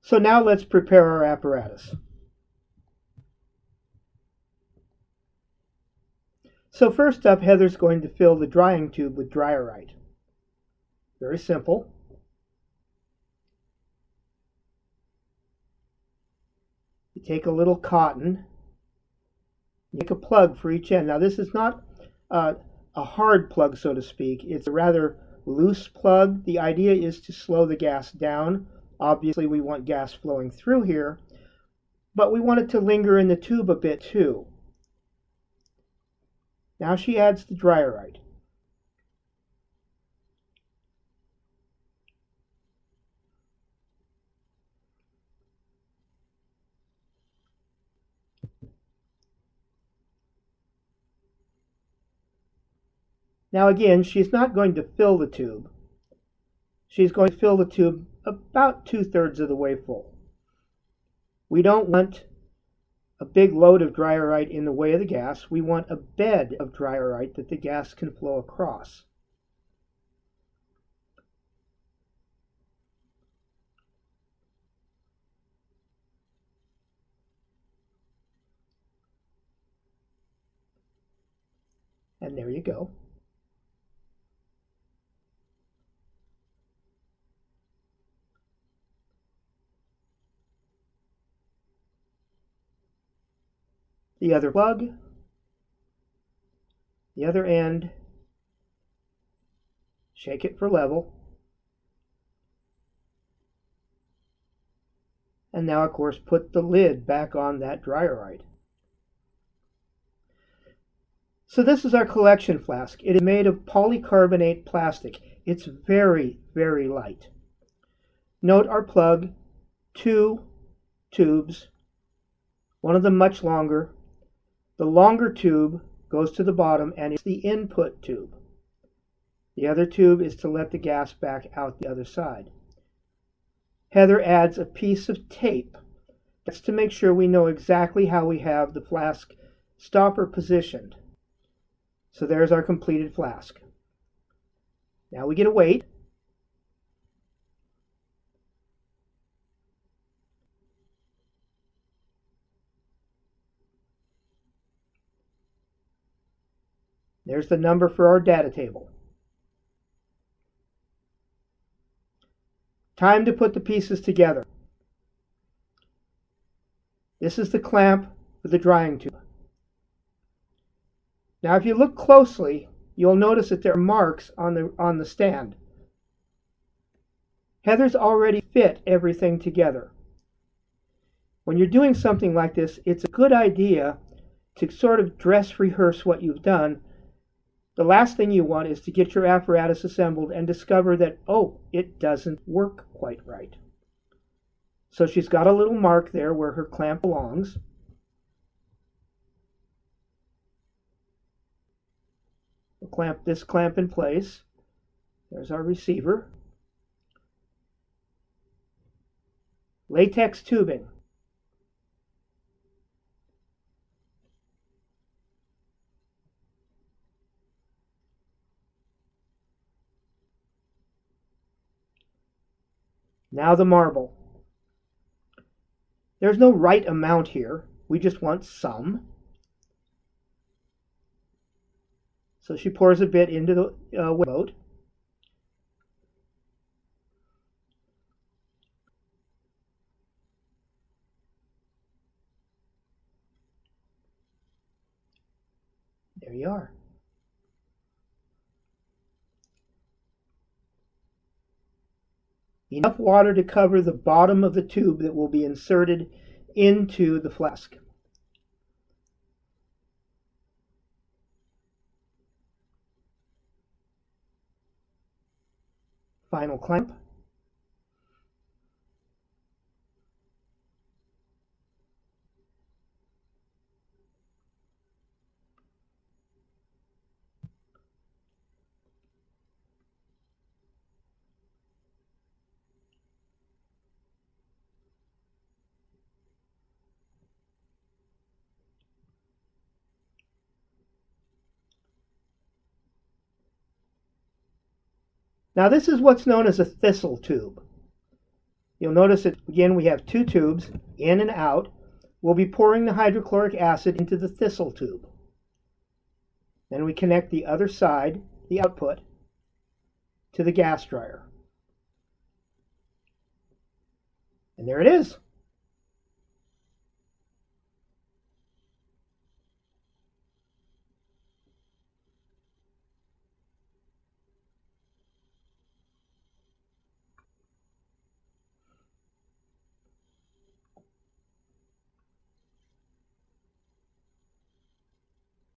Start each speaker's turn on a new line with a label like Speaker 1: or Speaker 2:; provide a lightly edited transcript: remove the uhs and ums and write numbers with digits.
Speaker 1: So now let's prepare our apparatus. So first up, Heather's going to fill the drying tube with Dry-R-Rite. Very simple. You take a little cotton, make a plug for each end. Now this is not a hard plug, so to speak. It's a rather loose plug. The idea is to slow the gas down. Obviously we want gas flowing through here, but we want it to linger in the tube a bit too. Now she adds the Dry-R-Rite. Now again, she's not going to fill the tube. She's going to fill the tube about 2/3 of the way full. We don't want a big load of Dry-R-Rite in the way of the gas. We want a bed of Dry-R-Rite that the gas can flow across. And there you go. The other plug, the other end, shake it for level. And now, of course, put the lid back on that Dry-R-Rite. So this is our collection flask. It is made of polycarbonate plastic. It's very, very light. Note our plug, 2 tubes, one of them much longer. The longer tube goes to the bottom and it's the input tube. The other tube is to let the gas back out the other side. Heather adds a piece of tape. That's to make sure we know exactly how we have the flask stopper positioned. So there's our completed flask. Now we get a weight. There's the number for our data table. Time to put the pieces together. This is the clamp for the drying tube. Now if you look closely, you'll notice that there are marks on the stand. Heather's already fit everything together. When you're doing something like this, it's a good idea to sort of dress rehearse what you've done. The last thing you want is to get your apparatus assembled and discover that, oh, it doesn't work quite right. So she's got a little mark there where her clamp belongs. We'll clamp this clamp in place. There's our receiver. Latex tubing. Now the marble. There's no right amount here. We just want some. So she pours a bit into the boat. There you are. Enough water to cover the bottom of the tube that will be inserted into the flask. Final clamp. Now this is what's known as a thistle tube. You'll notice that, again, we have two tubes, in and out. We'll be pouring the hydrochloric acid into the thistle tube. Then we connect the other side, the output, to the gas dryer. And there it is.